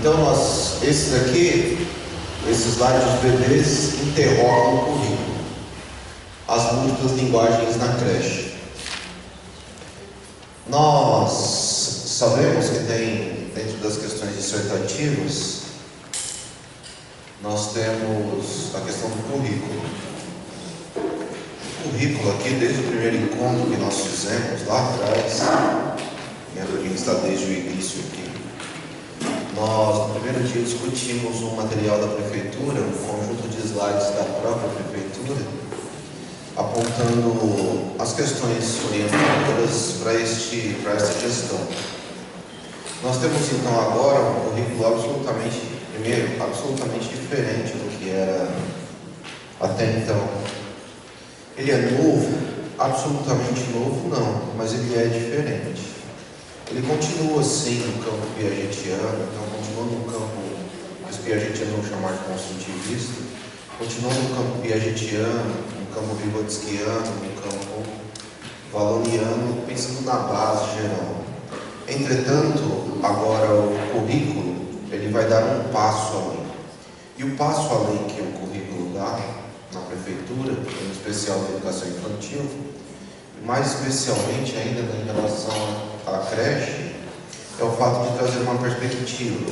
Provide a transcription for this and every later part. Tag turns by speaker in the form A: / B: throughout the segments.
A: Então, esse daqui, esse slide dos bebês interrogam o currículo. As múltiplas linguagens na creche. Nós sabemos que tem, dentro das questões dissertativas, nós temos a questão do currículo. O currículo aqui, desde o primeiro encontro que nós fizemos lá atrás, a gente está desde o início aqui, nós no primeiro dia discutimos um material da prefeitura, um conjunto de slides da própria prefeitura, apontando as questões orientadoras para esta gestão. Nós temos então agora um currículo absolutamente diferente do que era até então. Ele é novo, absolutamente novo não, mas ele é diferente. Ele continua sim no campo piagetiano, então continua no campo que os piagetianos vão chamar de construtivista, continua no campo piagetiano, no campo vygotskiano, no campo valoniano, pensando na base geral. Entretanto, agora o currículo, ele vai dar um passo além. E o passo além que o currículo dá na prefeitura, em especial na educação infantil, mais especialmente ainda em relação à creche, é o fato de trazer uma perspectiva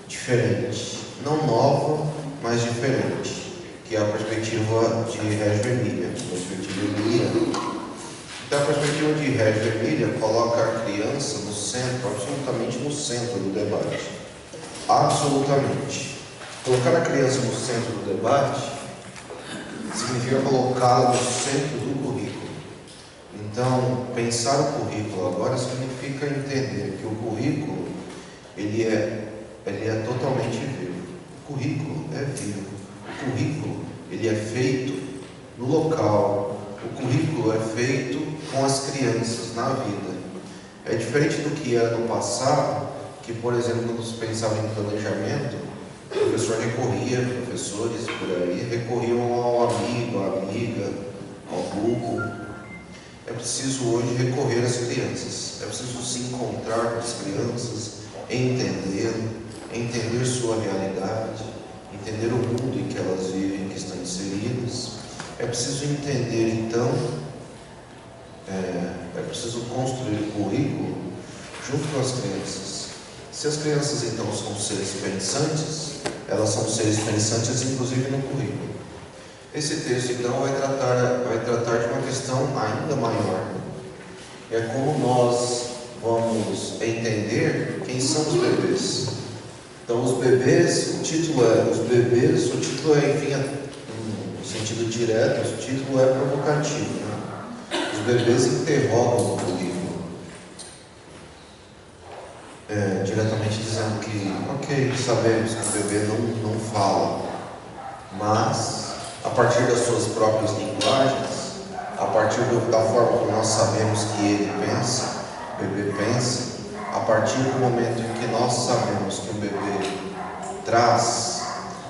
A: diferente, não nova, mas diferente, que é a perspectiva de Reggio Emília, a perspectiva emiliana. Então, a perspectiva de Reggio Emília coloca a criança no centro, absolutamente no centro do debate. Absolutamente. Colocar a criança no centro do debate significa colocá-la no centro do currículo. Então, pensar o currículo agora significa entender que o currículo ele é totalmente vivo. O currículo é vivo. O currículo ele é feito no local. O currículo é feito com as crianças na vida. É diferente do que era no passado, que, por exemplo, quando se pensava em planejamento, o professor recorria, professores por aí, recorriam ao amigo, à amiga, ao grupo. É preciso hoje recorrer às crianças. É preciso se encontrar com as crianças, entender sua realidade, entender o mundo em que elas vivem, em que estão inseridas. É preciso entender, então, é preciso construir o currículo junto com as crianças. Se as crianças, então, são seres pensantes, elas são seres pensantes, inclusive no currículo. Esse texto, então, vai tratar de uma questão ainda maior. É como nós vamos entender quem são os bebês. Então, os bebês, o título é, enfim, no sentido direto, o título é provocativo. Né? Os bebês interrogam o currículo. Diretamente dizendo que, ok, sabemos que o bebê não fala, mas a partir das suas próprias linguagens, a partir da forma como nós sabemos que ele pensa, o bebê pensa, a partir do momento em que nós sabemos que o bebê traz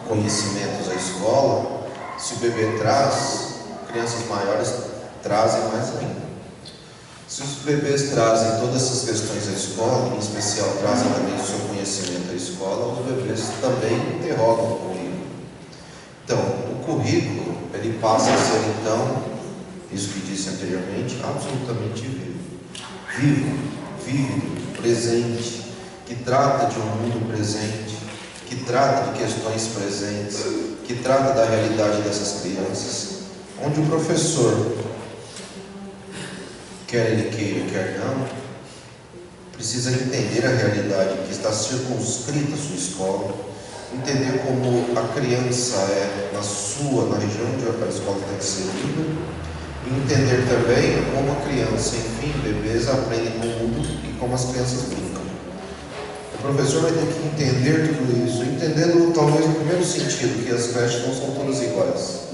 A: conhecimentos à escola, se o bebê traz, crianças maiores trazem mais ainda. Se os bebês trazem todas essas questões à escola, em especial trazem também o seu conhecimento à escola, os bebês também interrogam o currículo. Então, o currículo, ele passa a ser, então, isso que disse anteriormente, absolutamente vivo. Vivo, vívido, presente, que trata de um mundo presente, que trata de questões presentes, que trata da realidade dessas crianças, onde o professor, quer ele queira, quer não, precisa entender a realidade que está circunscrita à sua escola, entender como a criança é na região onde a escola está inserida, e entender também como a criança, enfim, bebês aprendem com o mundo e como as crianças brincam. O professor vai ter que entender tudo isso, entendendo talvez no primeiro sentido, que as creches não são todas iguais.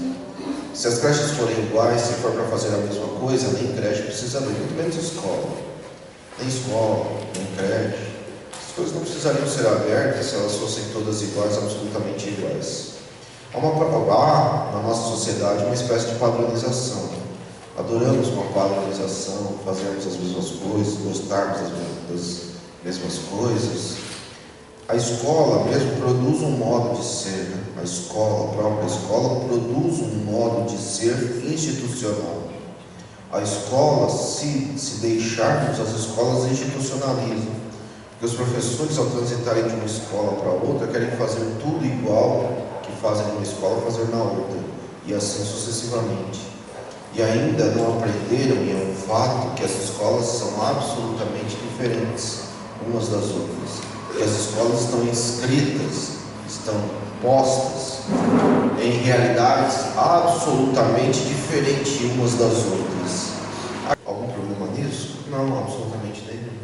A: Se as creches forem iguais, se for para fazer a mesma coisa, nem creche precisa haver, muito menos escola. Nem escola, nem creche. As coisas não precisariam ser abertas se elas fossem todas iguais, absolutamente iguais. Há na nossa sociedade uma espécie de padronização. Adoramos uma padronização, fazermos as mesmas coisas, gostarmos das mesmas coisas. A escola mesmo produz um modo de ser, né? A própria escola produz um modo de ser institucional. A escola, se deixarmos, as escolas institucionalizam. Porque os professores, ao transitarem de uma escola para outra, querem fazer tudo igual que fazem numa escola, fazer na outra. E assim sucessivamente. E ainda não aprenderam, e é um fato, que as escolas são absolutamente diferentes umas das outras. E as escolas estão inscritas, estão postas em realidades absolutamente diferentes umas das outras. Algum problema nisso? Não, absolutamente nenhum.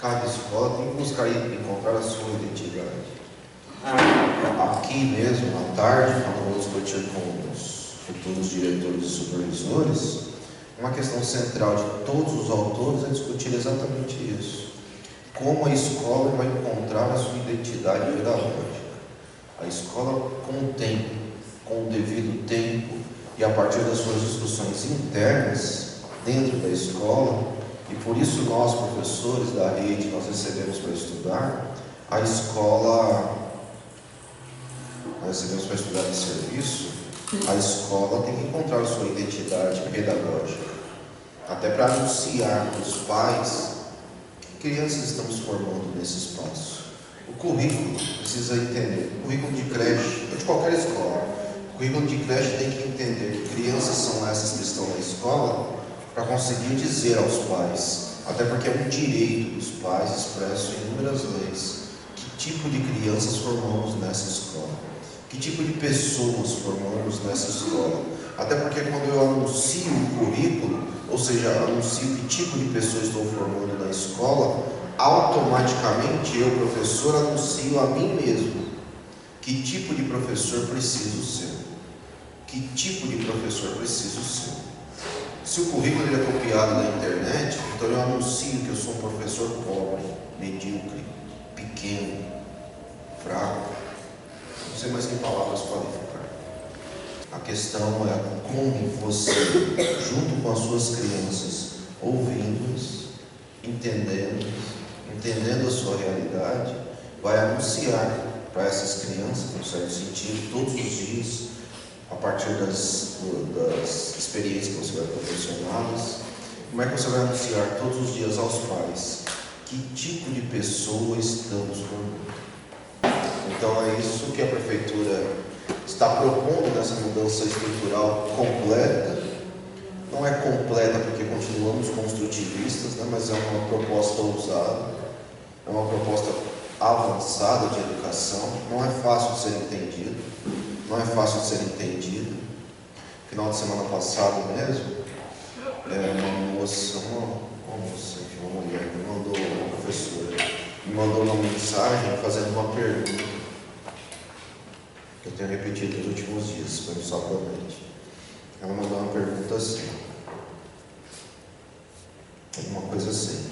A: Cada escola tem que buscar encontrar a sua identidade. Aqui mesmo, à tarde, quando eu vou discutir com os futuros diretores e supervisores, uma questão central de todos os autores é discutir exatamente isso. Como a escola vai encontrar a sua identidade pedagógica. A escola, com o tempo, com o devido tempo, e a partir das suas discussões internas, dentro da escola, e por isso nós, professores da rede, nós recebemos para estudar, a escola, nós recebemos para estudar esse serviço, a escola tem que encontrar a sua identidade pedagógica, até para anunciar para os pais que crianças estamos formando nesse espaço. O currículo precisa entender, o currículo de creche, ou de qualquer escola, o currículo de creche tem que entender que crianças são essas que estão na escola, para conseguir dizer aos pais, até porque é um direito dos pais expresso em inúmeras leis, que tipo de crianças formamos nessa escola, que tipo de pessoas formamos nessa escola, até porque quando eu anuncio o currículo, ou seja, anuncio que tipo de pessoa estou formando na escola, automaticamente eu, professor, anuncio a mim mesmo que tipo de professor preciso ser, que tipo de professor preciso ser. Se o currículo ele é copiado na internet, então eu anuncio que eu sou um professor pobre, medíocre, pequeno, fraco, não sei mais que palavras qualificar. A questão é como você, junto com as suas crianças, ouvindo-as, entendendo a sua realidade, vai anunciar para essas crianças, em um certo sentido, todos os dias, a partir das experiências que você vai proporcioná-las, como é que você vai anunciar todos os dias aos pais que tipo de pessoa estamos formando. Então é isso que a prefeitura está propondo nessa mudança estrutural completa. Não é completa porque continuamos construtivistas, né, mas é uma proposta ousada, é uma proposta avançada de educação. Não é fácil de ser entendido. Não é fácil de ser entendido. Final de semana passado mesmo, uma mulher me mandou, uma professora, me mandou uma mensagem fazendo uma pergunta, que eu tenho repetido nos últimos dias, foi no sábado à noite. Ela mandou uma pergunta assim, alguma coisa assim,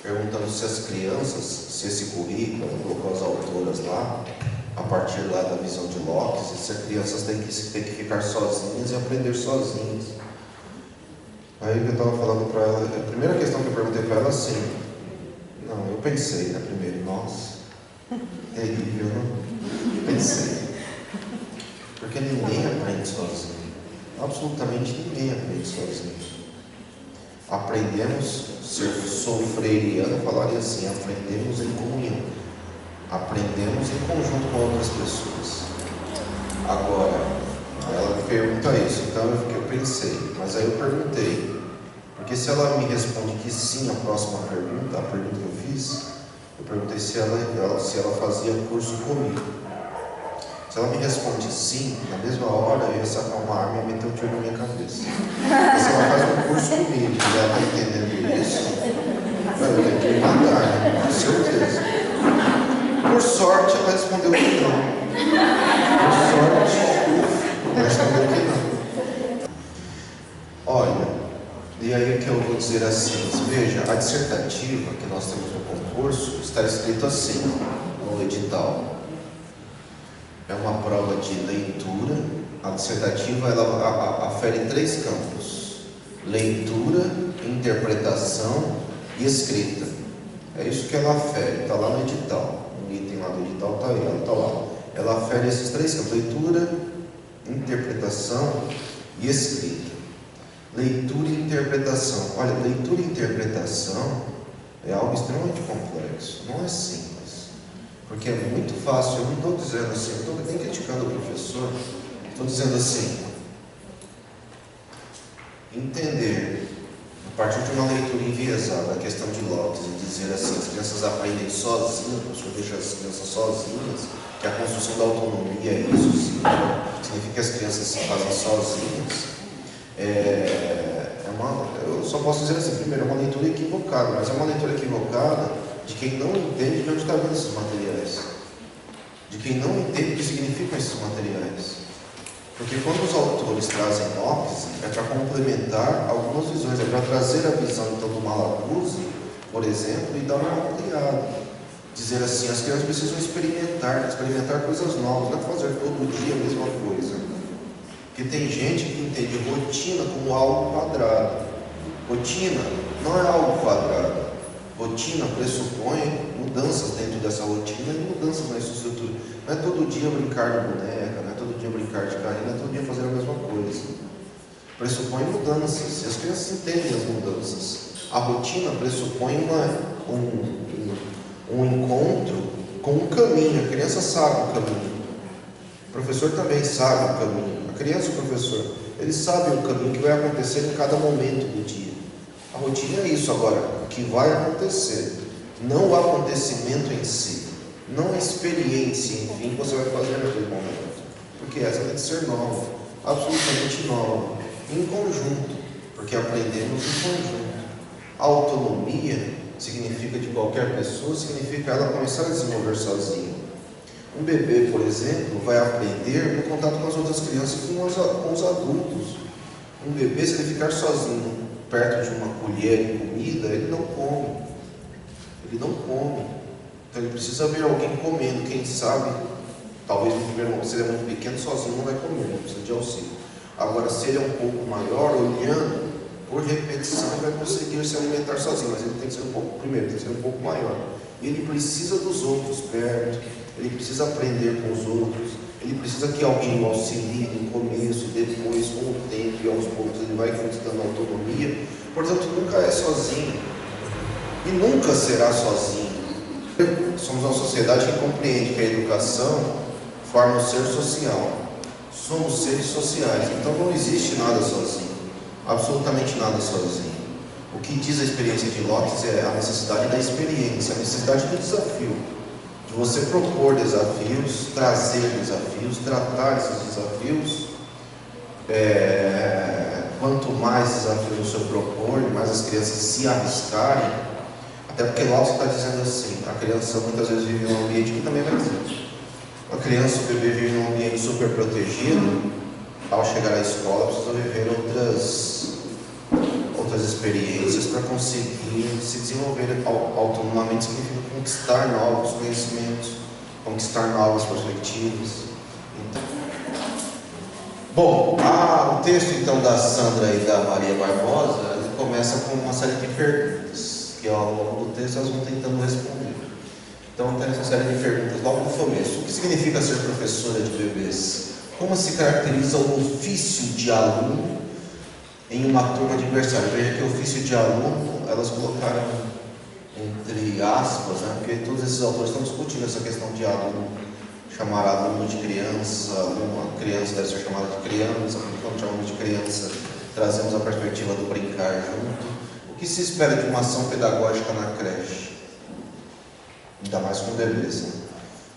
A: perguntando se as crianças, se esse currículo, ela colocou as autoras lá, a partir lá da visão de Locke, se as crianças têm que ficar sozinhas e aprender sozinhas. Aí eu estava falando para ela, a primeira questão que eu perguntei para ela assim, não, eu pensei, né, primeiro, nossa, terrível, não? Pensei, porque ninguém aprende sozinho, absolutamente ninguém aprende sozinho. Aprendemos, se eu sou freiriano, eu falaria assim, aprendemos em comunhão, aprendemos em conjunto com outras pessoas. Agora, ela me pergunta isso, então eu pensei, mas aí eu perguntei, porque se ela me responde que sim, a próxima pergunta, a pergunta que eu fiz, eu perguntei se ela fazia curso comigo. Se ela me responde sim, na mesma hora eu ia sacar uma arma e meter um tiro na minha cabeça. Mas se ela faz um curso comigo e ela está entendendo isso, eu tenho que me matar, né? Com certeza. Por sorte, ela respondeu que não. Por sorte, ela respondeu que não. Olha, e aí o que eu vou dizer assim, veja, a dissertativa que nós temos no concurso está escrito assim, no edital. É uma prova de leitura. A dissertativa ela afere 3 campos: leitura, interpretação e escrita. É isso que ela afere, está lá no edital, no item lá do edital, está lá. Ela afere esses 3 campos: leitura, interpretação e escrita. Leitura e interpretação. Olha, leitura e interpretação é algo extremamente complexo, não é simples, porque é muito fácil. Eu não estou dizendo assim, eu estou nem criticando o professor, estou dizendo assim, entender, a partir de uma leitura enviesada, a questão de Locke, e dizer assim, as crianças aprendem sozinhas, o professor deixa as crianças sozinhas, que a construção da autonomia é isso, sim, significa que as crianças se fazem sozinhas. Eu só posso dizer assim, primeiro, é uma leitura equivocada, mas é uma leitura equivocada de quem não entende de onde está vindo esses materiais, de quem não entende o que significam esses materiais. Porque quando os autores trazem Locke, é para complementar algumas visões, é para trazer a visão então do Malaguzzi, por exemplo, e dar uma ampliada. Dizer assim, as crianças precisam experimentar coisas novas, não é fazer todo dia a mesma coisa. Porque tem gente que entende rotina como algo quadrado. Rotina não é algo quadrado. Rotina pressupõe mudanças dentro dessa rotina e mudanças na estrutura. Não é todo dia brincar de boneca, não é todo dia brincar de carrinho, não é todo dia fazer a mesma coisa. Pressupõe mudanças, e as crianças entendem as mudanças. A rotina pressupõe um encontro com um caminho. A criança sabe o caminho. O professor também sabe o caminho. A criança e o professor, eles sabem o caminho que vai acontecer em cada momento do dia. A rotina é isso. Agora, o que vai acontecer, não o acontecimento em si, não a experiência, enfim, que você vai fazer naquele momento, porque essa tem que ser nova, absolutamente nova, em conjunto, porque aprendemos em conjunto. A autonomia significa de qualquer pessoa, significa ela começar a desenvolver sozinha. Um bebê, por exemplo, vai aprender no contato com as outras crianças e com os adultos. Um bebê, se ele ficar sozinho perto de uma colher de comida, ele não come. Ele não come. Então ele precisa ver alguém comendo. Quem sabe, talvez no primeiro momento, se ele é muito pequeno, sozinho não vai comer, não precisa de auxílio. Agora, se ele é um pouco maior, olhando, por repetição, ele vai conseguir se alimentar sozinho, mas ele tem que ser primeiro, tem que ser um pouco maior. E ele precisa dos outros perto, ele precisa aprender com os outros, ele precisa que alguém o auxilie no começo, depois, com o tempo e aos poucos ele vai conquistando autonomia. Portanto, nunca é sozinho e nunca será sozinho. Somos uma sociedade que compreende que a educação forma o ser social. Somos seres sociais, então não existe nada sozinho, absolutamente nada sozinho. O que diz a experiência de Locke é a necessidade da experiência, a necessidade do desafio, de você propor desafios, trazer desafios, tratar esses desafios. Quanto mais desafios você propor, mais as crianças se arriscarem, até porque Locke está dizendo assim, a criança muitas vezes vive num ambiente que também vai dizer. A criança, o bebê vive num ambiente super protegido, ao chegar à escola precisa viver outras experiências para conseguir se desenvolver autonomamente, significa conquistar novos conhecimentos, conquistar novas perspectivas. Então, bom, o texto então da Sandra e da Maria Barbosa, ele começa com uma série de perguntas, que ao longo do texto elas vão tentando responder. Então tem essa série de perguntas logo no começo. O que significa ser professora de bebês? Como se caracteriza o ofício de aluno em uma turma de aniversário? Veja que o ofício de aluno, elas colocaram entre aspas, né? Porque todos esses autores estão discutindo essa questão de aluno, chamar aluno de criança, uma criança deve ser chamada de criança, porque quando chamamos de criança, trazemos a perspectiva do brincar junto. O que se espera de uma ação pedagógica na creche? Ainda mais com bebês, né?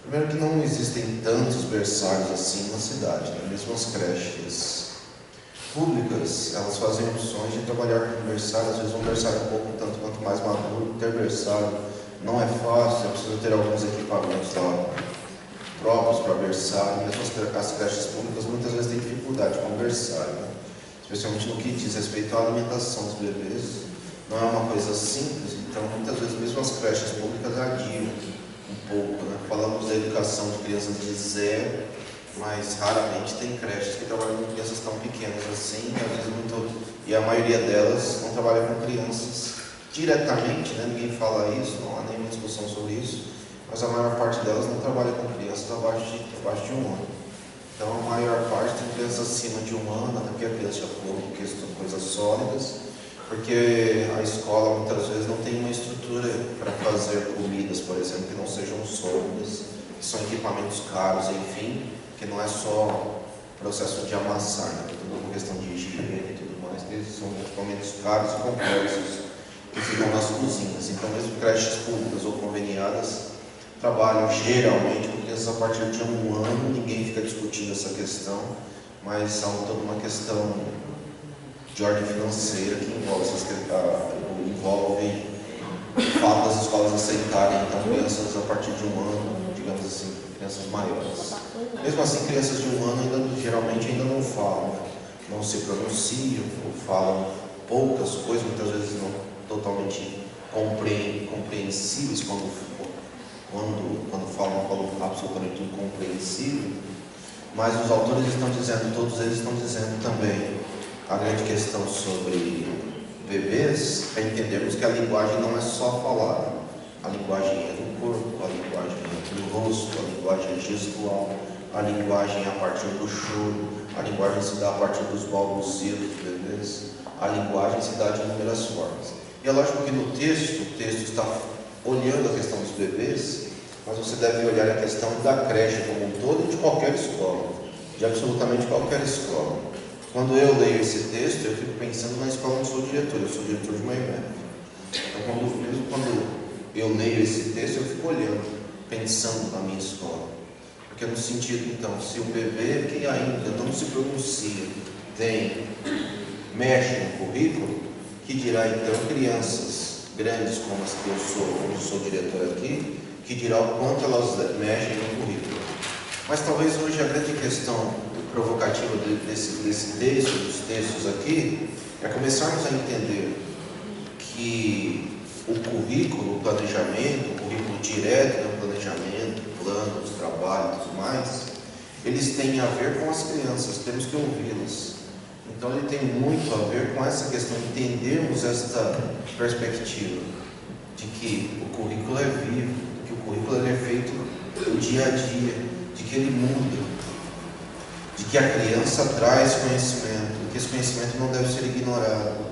A: Primeiro que não existem tantos berçários assim na cidade, né? Mesmo as creches públicas, elas fazem opções de trabalhar com berçário, às vezes um berçário um pouco tanto quanto mais maduro. Ter berçário não é fácil, é preciso ter alguns equipamentos lá próprios para berçário. Mesmo as creches públicas muitas vezes têm dificuldade com berçário, né? Especialmente no que diz respeito à alimentação dos bebês. Não é uma coisa simples, então muitas vezes mesmo as creches públicas adiam um pouco, né? Falamos da educação de crianças de 0, mas raramente tem creches que trabalham com crianças tão pequenas assim, e a maioria delas não trabalha com crianças diretamente, né? Ninguém fala isso, não há nenhuma discussão sobre isso, mas a maior parte delas não trabalha com crianças abaixo de 1 ano. Então, a maior parte tem crianças acima de 1 ano, até que a criança já come coisas sólidas, porque a escola muitas vezes não tem uma estrutura para fazer comidas, por exemplo, que não sejam sólidas, que são equipamentos caros, enfim, que não é só processo de amassar, né? Tem toda uma questão de higiene e tudo mais, que são equipamentos caros e complexos que ficam nas cozinhas. Então, mesmo creches públicas ou conveniadas trabalham geralmente com crianças a partir de 1 ano, ninguém fica discutindo essa questão, mas há toda uma questão de ordem financeira que envolve o fato das escolas aceitarem então crianças a partir de 1 ano, digamos assim, crianças maiores. Mesmo assim, crianças de 1 ano geralmente ainda não falam, né? Não se pronunciam, ou falam poucas coisas, muitas vezes não totalmente compreensíveis quando falam absolutamente incompreensível, mas os autores estão dizendo, todos eles estão dizendo também, a grande questão sobre bebês é entendermos que a linguagem não é só falada, a linguagem é do corpo, a linguagem é do rosto, a linguagem é gestual, a linguagem é a partir do choro, a linguagem se dá a partir dos balbucios dos bebês, a linguagem se dá de inúmeras formas. E é lógico que no texto, o texto está olhando a questão dos bebês, mas você deve olhar a questão da creche como um todo e de qualquer escola, de absolutamente qualquer escola. Quando eu leio esse texto, eu fico pensando na escola onde sou diretor, eu sou diretor de uma IMEF. Então, mesmo quando eu leio esse texto, eu fico olhando, pensando na minha escola. Porque no sentido, então, se o bebê que ainda não se pronuncia mexe no currículo, que dirá então crianças grandes como as que eu sou diretor aqui, que dirá o quanto elas mexem no currículo. Mas talvez hoje a grande questão provocativa desse texto, dos textos aqui, é começarmos a entender que o currículo, o planejamento, o currículo direto, né, o planejamento, planos, trabalho e tudo mais, eles têm a ver com as crianças, temos que ouvi-las. Então ele tem muito a ver com essa questão de entendermos esta perspectiva de que o currículo é vivo, que o currículo é feito no dia a dia, de que ele muda, de que a criança traz conhecimento, e que esse conhecimento não deve ser ignorado.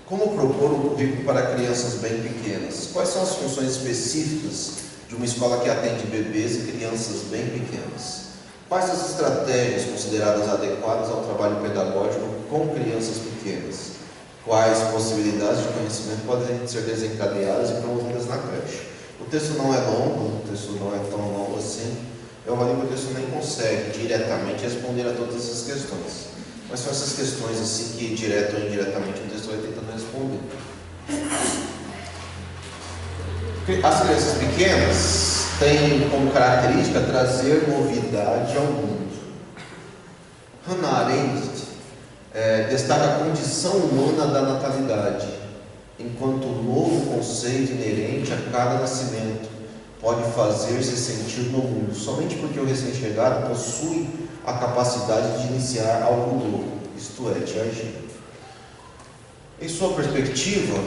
A: Como propor um currículo para crianças bem pequenas? Quais são as funções específicas de uma escola que atende bebês e crianças bem pequenas? Quais as estratégias consideradas adequadas ao trabalho pedagógico com crianças pequenas? Quais possibilidades de conhecimento podem ser desencadeadas e promovidas na creche? O texto não é longo, o texto não é tão longo assim. Eu avalio que o texto nem consegue diretamente responder a todas essas questões. Mas são essas questões assim que, direto ou indiretamente, o texto vai tentando responder. As crianças pequenas têm como característica trazer novidade ao mundo. Hannah Arendt destaca a condição humana da natalidade, enquanto o novo conceito inerente a cada nascimento pode fazer-se sentir no mundo, somente porque o recém-chegado possui a capacidade de iniciar algo novo, isto é, de agir. Em sua perspectiva,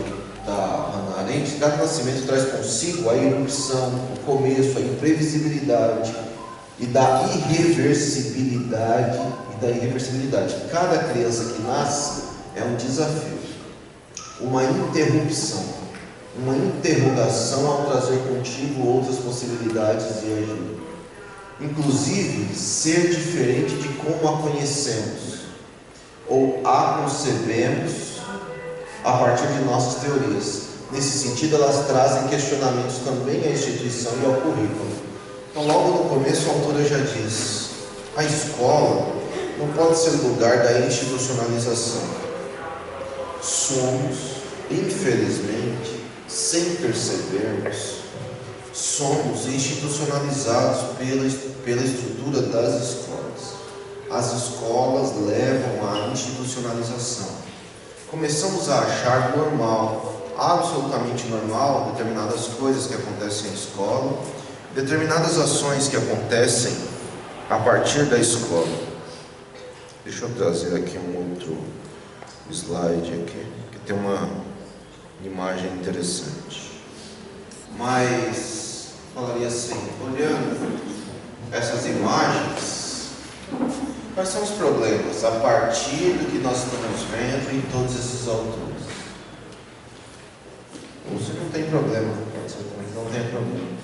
A: da Hannah Arendt, cada nascimento traz consigo a irrupção, o começo, a imprevisibilidade e da irreversibilidade Cada criança que nasce é um desafio, uma interrupção, uma interrogação ao trazer contigo outras possibilidades de agir. Inclusive, ser diferente de como a conhecemos ou a concebemos a partir de nossas teorias. Nesse sentido, elas trazem questionamentos também à instituição e ao currículo. Então, logo no começo, a autora já diz: a escola não pode ser lugar da institucionalização. Somos, infelizmente, sem percebermos, somos institucionalizados pela estrutura das escolas. As escolas levam à institucionalização. Começamos a achar normal, absolutamente normal, determinadas coisas que acontecem na escola, determinadas ações que acontecem a partir da escola. Deixa eu trazer aqui um outro slide aqui, que tem imagem interessante. Mas, falaria assim, olhando essas imagens, quais são os problemas a partir do que nós estamos vendo em todos esses autores? Você não tem problema, pode ser também, não tem problema.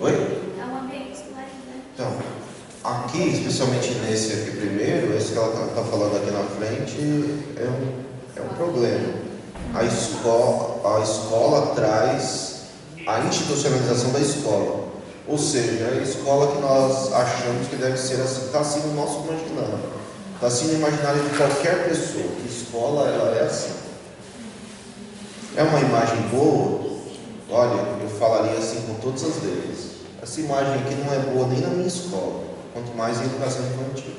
A: Oi?
B: É um ambiente esclarecente.
A: Então, aqui, especialmente nesse aqui primeiro, esse que ela está falando aqui na frente, é um problema. A escola traz a institucionalização da escola. Ou seja, a escola que nós achamos que deve ser assim, está assim no nosso imaginário. Está assim no imaginário de qualquer pessoa. Que escola ela é assim. É uma imagem boa? Olha, eu falaria assim com todas as letras. Essa imagem aqui não é boa nem na minha escola, quanto mais em educação infantil.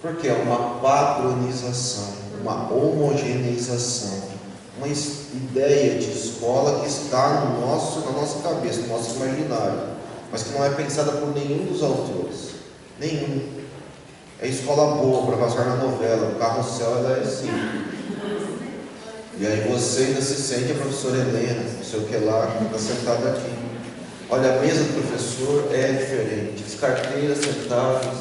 A: Porque é uma padronização, uma homogeneização, uma ideia de escola que está na nossa cabeça, no nosso imaginário, mas que não é pensada por nenhum dos autores. Nenhum. É escola boa para passar na novela, o Carrossel ela é assim. E aí você ainda se sente a professora Helena, não sei o que lá, que está sentada aqui. Olha, a mesa do professor é diferente, as carteiras sentadas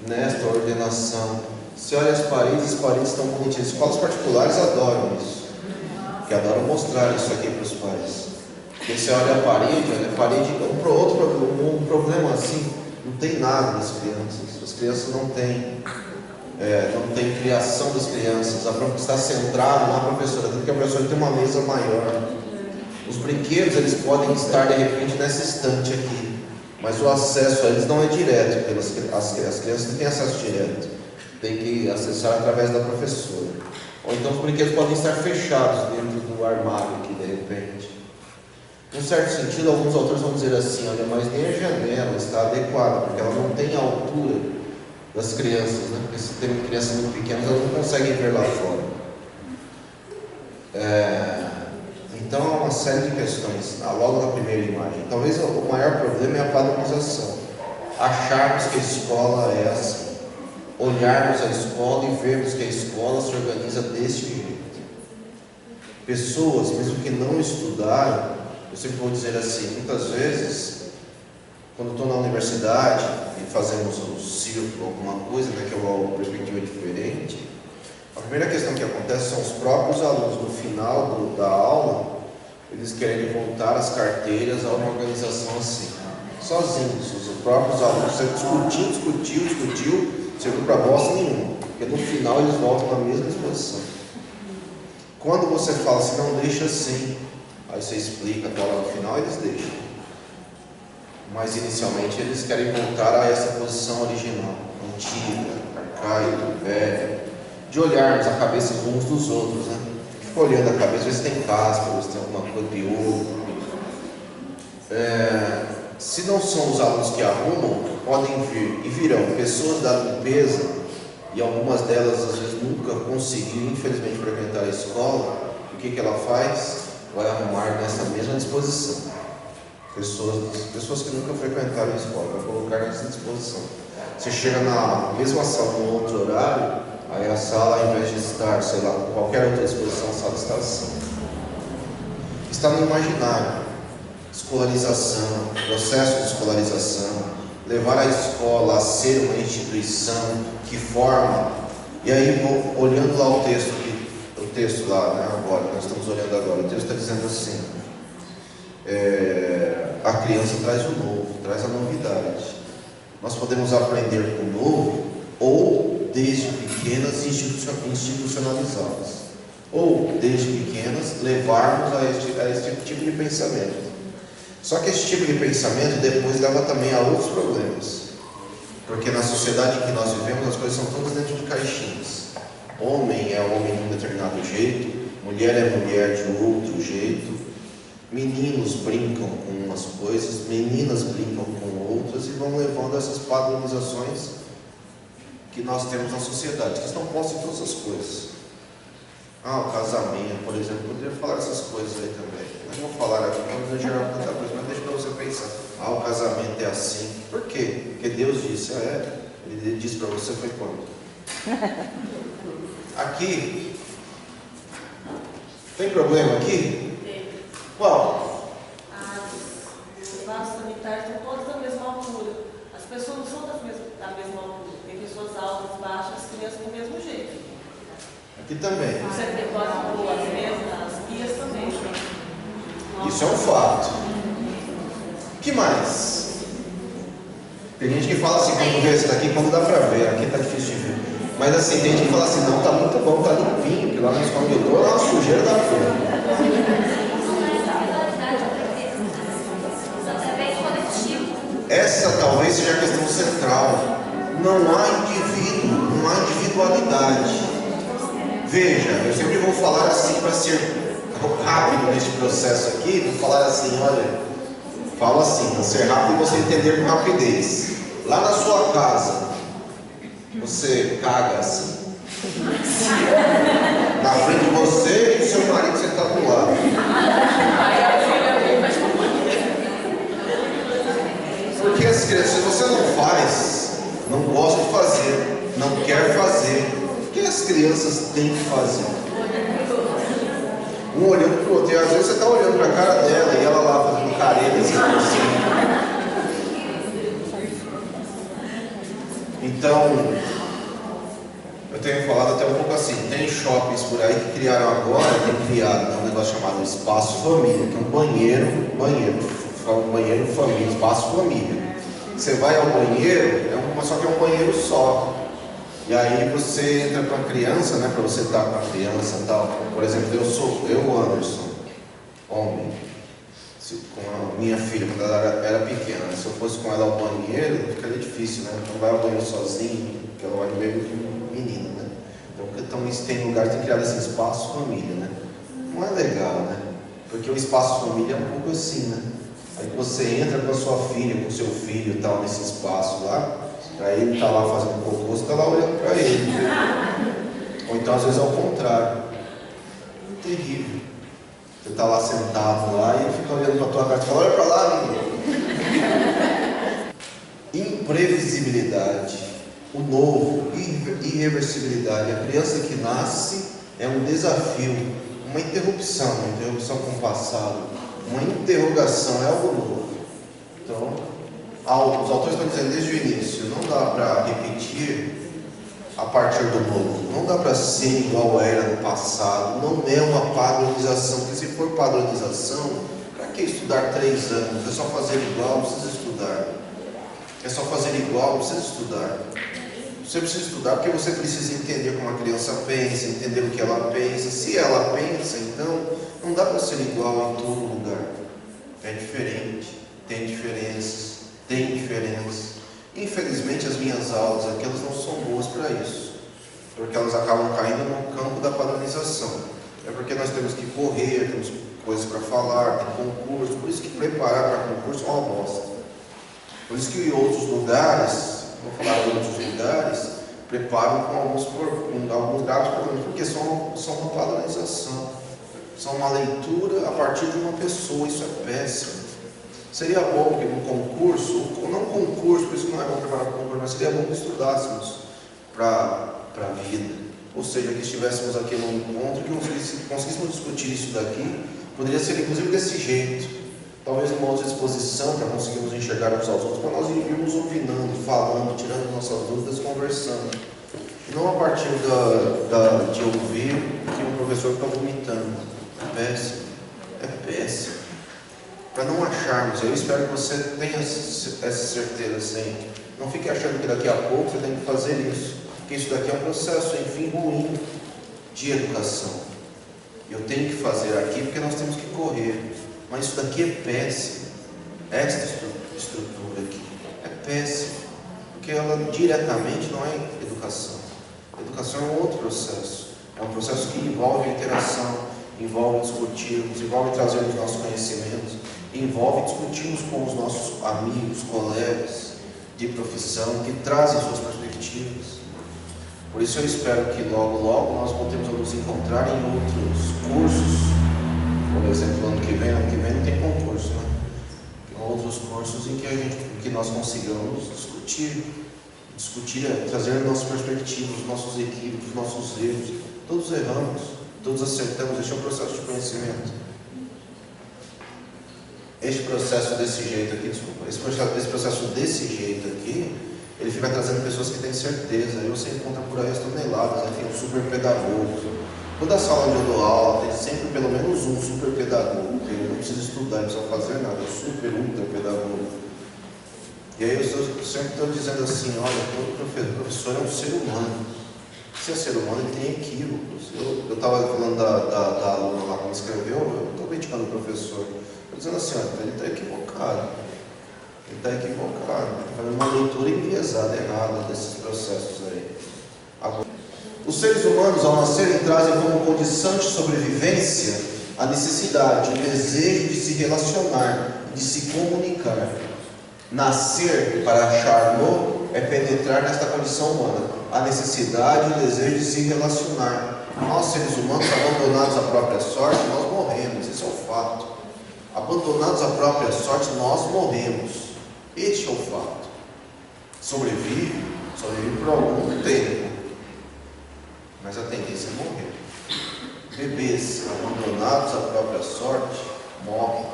A: nesta ordenação. Você olha as paredes estão bonitinhas. Escolas particulares adoram isso, que adoram mostrar isso aqui para os pais. Porque você olha a parede, um problema assim, não tem nada das crianças. As crianças não têm criação das crianças. A professora está centrada na professora, porque a professora tem uma mesa maior. Os brinquedos eles podem estar de repente nessa estante aqui, mas o acesso a eles não é direto, porque as crianças não têm acesso direto, tem que acessar através da professora. Ou então os brinquedos podem estar fechados dentro do armário aqui de repente. Em certo sentido, alguns autores vão dizer assim, olha, mas nem a janela está adequada, porque ela não tem a altura das crianças, né? Porque se tem crianças muito pequenas, elas não conseguem ver lá fora. Então há uma série de questões, logo na primeira imagem. Talvez o maior problema é a padronização. Acharmos que a escola é assim. Olharmos a escola e vermos que a escola se organiza desse jeito. Pessoas, mesmo que não estudaram, eu sempre vou dizer assim, muitas vezes, quando estou na universidade e fazemos um círculo, alguma coisa, né, que é uma perspectiva diferente, a primeira questão que acontece são os próprios alunos, no final da aula, eles querem voltar as carteiras a uma organização assim, sozinhos, os próprios alunos. Você discutiu, serviu para bosta nenhuma, porque no final eles voltam na mesma exposição. Quando você fala assim, não, deixa assim, aí você explica até lá no final, eles deixam. Mas inicialmente eles querem voltar a essa posição original, antiga, arcaica, velha, de olharmos a cabeça uns dos outros, né? Fica olhando a cabeça, ver se tem casca, ver se tem alguma coisa de ouro. Se não são os alunos que arrumam, podem vir e virão pessoas da limpeza, e algumas delas às vezes nunca conseguiram, infelizmente, frequentar a escola. O que ela faz? Vai arrumar nessa mesma disposição. Pessoas que nunca frequentaram a escola, vai colocar nessa disposição. Você chega na mesma sala, num outro horário, aí a sala, ao invés de estar, sei lá, com qualquer outra disposição, a sala está assim. Está no imaginário. Escolarização, processo de escolarização, levar a escola a ser uma instituição que forma. E aí, olhando lá o texto lá, né, agora, nós estamos olhando agora, o texto está dizendo assim, a criança traz o novo, traz a novidade. Nós podemos aprender com o novo, ou desde pequenas institucionalizá-las, ou desde pequenas levarmos a esse tipo de pensamento. Só que esse tipo de pensamento depois leva também a outros problemas, porque na sociedade em que nós vivemos as coisas são todas dentro de caixinhas. Homem é homem de um determinado jeito, mulher é mulher de outro jeito, meninos brincam com umas coisas, meninas brincam com outras, e vão levando essas padronizações que nós temos na sociedade, que estão postas em todas as coisas. O casamento, por exemplo, poderia falar essas coisas aí também. Nós vamos falar aqui, vamos gerar tanta coisa, mas deixa para você pensar. O casamento é assim. Por quê? Porque Deus disse, Ele disse para você foi quando? Aqui. Tem problema aqui?
C: Tem.
A: Qual?
C: Os vasos sanitários são todos da mesma altura. As pessoas não são da mesma altura. Tem pessoas altas, baixas, as crianças do mesmo jeito.
A: Aqui também.
C: Você pode pôr as mesas, as pias também.
A: Isso é um fato. O que mais? Tem gente que fala assim, quando vê esse daqui, quando dá pra ver, aqui tá difícil de ver. Mas assim, tem gente que fala assim, não, tá muito bom, tá limpinho, que lá na escola onde eu tô, é uma sujeira da porra. Essa talvez seja a questão central. Não há indivíduo, não há individualidade. Veja, eu sempre vou falar assim para ser rápido nesse processo aqui, vou falar assim, olha, falo assim, para ser rápido e você entender com rapidez. Lá na sua casa, você caga assim. Na frente de você e do seu marido sentado do lado. Porque as crianças, se você não faz, não gosta de fazer, não quer fazer, o que as crianças têm que fazer? Um olhando para o outro, e às vezes você está olhando para a cara dela e ela lá fazendo careta assim. Então, eu tenho falado até um pouco assim, tem shoppings por aí que criaram agora, tem criado um negócio chamado Espaço Família, que é um banheiro família, espaço família. Você vai ao banheiro, só que é um banheiro só. E aí você entra com a criança, né, para você estar com a criança e tal. Por exemplo, eu Anderson, homem, com a minha filha, quando ela era pequena, se eu fosse com ela ao banheiro, ficaria difícil, né? Não vai ao banheiro sozinho, porque ela vai no meio de menina, né? Então tem lugares que criaram esse espaço família, né? Não é legal, né? Porque o espaço família é um pouco assim, né? Aí você entra com a sua filha, com o seu filho e tal, nesse espaço lá, aí ele está lá fazendo cocô, você está lá olhando para ele. Ou então às vezes é o contrário. Terrível. Você está lá sentado lá e ele fica olhando para a tua cara e fala, olha para lá, menino. Imprevisibilidade, o novo, irreversibilidade. A criança que nasce é um desafio, uma interrupção com o passado, uma interrogação, é algo novo. Então, os autores estão dizendo desde o início, não dá para repetir a partir do novo, não dá para ser igual era no passado, não é uma padronização, porque se for padronização, para que estudar 3 anos? É só fazer igual, não precisa estudar. É só fazer igual, não precisa estudar. Você precisa estudar porque você precisa entender como a criança pensa, entender o que ela pensa. Se ela pensa, então, não dá para ser igual em todo lugar. É diferente, tem diferenças, tem diferenças. Infelizmente, as minhas aulas aqui, elas não são boas para isso, porque elas acabam caindo no campo da padronização. É porque nós temos que correr, temos coisas para falar, tem concurso, por isso que preparar para concurso é uma bosta. Por isso que em outros lugares, vou falar de outros lugares, preparam com alguns graus, porque são uma padronização, são uma leitura a partir de uma pessoa, isso é péssimo. Seria bom que no concurso, ou não concurso, por isso que não é bom preparar para o concurso, mas seria bom que estudássemos para a vida. Ou seja, que estivéssemos aqui num encontro, que conseguíssemos discutir isso daqui, poderia ser inclusive desse jeito. Talvez uma outra exposição para conseguirmos enxergar uns aos outros, para nós irmos opinando, falando, tirando nossas dúvidas, conversando. E não a partir de ouvir que um professor está vomitando. É péssimo. É péssimo. Para não acharmos, eu espero que você tenha essa certeza sempre. Não fique achando que daqui a pouco você tem que fazer isso, porque isso daqui é um processo, enfim, ruim de educação. Eu tenho que fazer aqui porque nós temos que correr, mas isso daqui é péssimo. Esta estrutura aqui é péssima, porque ela diretamente não é educação. Educação é um outro processo, é um processo que envolve interação, envolve discutirmos, envolve trazermos nossos conhecimentos, envolve discutirmos com os nossos amigos, colegas de profissão que trazem suas perspectivas. Por isso eu espero que logo nós voltemos a nos encontrar em outros cursos. Por exemplo, ano que vem não tem concurso, né? Em outros cursos em que nós consigamos discutir discutir, trazer a nossa perspectiva, os nossos equívocos, os nossos erros. Todos erramos, todos acertamos. Este é um processo de conhecimento. Este processo desse jeito aqui, esse processo desse jeito aqui, ele fica trazendo pessoas que têm certeza. Aí você encontra por aí as toneladas, né? Tem um super pedagogo. Toda sala onde eu dou aula tem sempre pelo menos um super pedagogo, que ele não precisa estudar, não precisa fazer nada, super ultra pedagogo. E aí eu sempre estou dizendo assim, olha, todo professor é um ser humano. Se é ser humano, ele tem equívocos. Eu estava falando da aluna lá que me escreveu, eu estou criticando o professor. Estou dizendo assim, olha, ele está equivocado. Ele está equivocado, ele está fazendo uma leitura enviesada, errada desses processos aí. Agora, os seres humanos, ao nascerem, trazem como condição de sobrevivência a necessidade, o desejo de se relacionar, de se comunicar. Nascer, para Charlot, é penetrar nesta condição humana. A necessidade e o desejo de se relacionar. Nós, seres humanos, abandonados à própria sorte, nós morremos. Esse é o fato. Abandonados à própria sorte, nós morremos. Este é o fato. Sobrevive por algum tempo. Mas a tendência é morrer. Bebês abandonados à própria sorte morrem.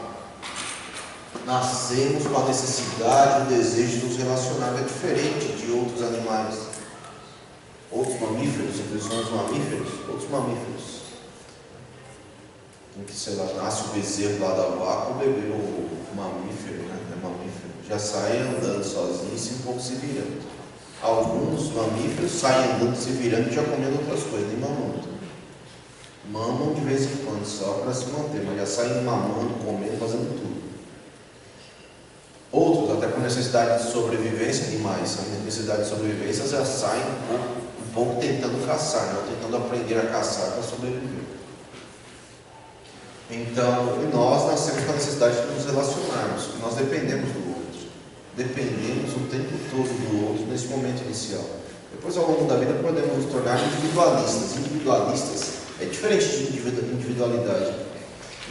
A: Nascemos com a necessidade e o desejo de nos relacionar. É diferente de outros animais, outros mamíferos, sempre somos mamíferos, outros mamíferos. Em que, sei lá, nasce o bezerro lá da vaca, o bebê, o mamífero, né? É mamífero, já sai andando sozinho e um pouco se virando. Alguns mamíferos saem andando, se virando e já comendo outras coisas, nem mamando. Mamam de vez em quando, só para se manter, mas já saem mamando, comendo, fazendo tudo. Outros, até por necessidade de sobrevivência, animais, a necessidade de sobrevivência já saem um pouco tentando caçar, né? Tentando aprender a caçar para sobreviver. Então, nós nascemos com a necessidade de nos relacionarmos, nós dependemos do outro. Dependemos o tempo todo do outro nesse momento inicial. Depois, ao longo da vida, podemos nos tornar individualistas. Individualistas é diferente de individualidade.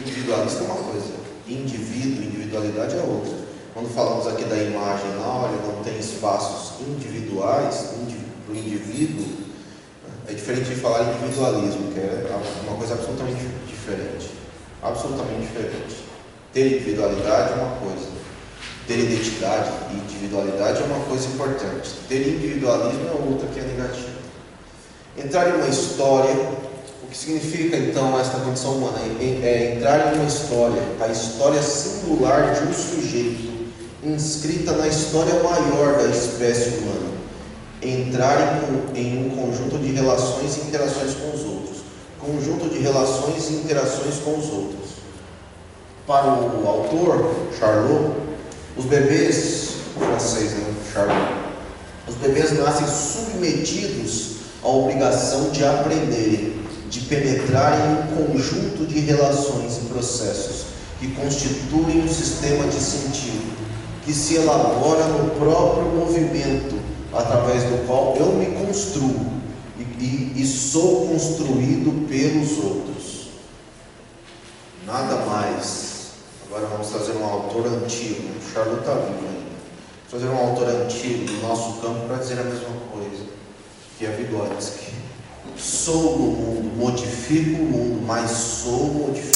A: Individualista é uma coisa, individualidade é outra. Quando falamos aqui da imagem, olha, não tem espaços individuais para o indivíduo, é diferente de falar individualismo, que é uma coisa absolutamente diferente. Absolutamente diferente. Ter individualidade é uma coisa. Ter identidade e individualidade é uma coisa importante. Ter individualismo é outra que é negativa. Entrar em uma história, o que significa então esta condição humana? É entrar em uma história, a história singular de um sujeito, inscrita na história maior da espécie humana. Entrar em um conjunto de relações e interações com os outros. Conjunto de relações e interações com os outros. Para o autor, Charlot, os bebês, francês, né, Charlot, os bebês nascem submetidos à obrigação de aprenderem, de penetrar em um conjunto de relações e processos que constituem um sistema de sentido, que se elabora no próprio movimento, através do qual eu me construo e sou construído pelos outros. Nada mais. Agora vamos trazer um autor antigo, o Charlot está vivo ainda. Vamos trazer um autor antigo do nosso campo para dizer a mesma coisa, que é Vygotsky. Sou no mundo, modifico o mundo, mas sou modificado.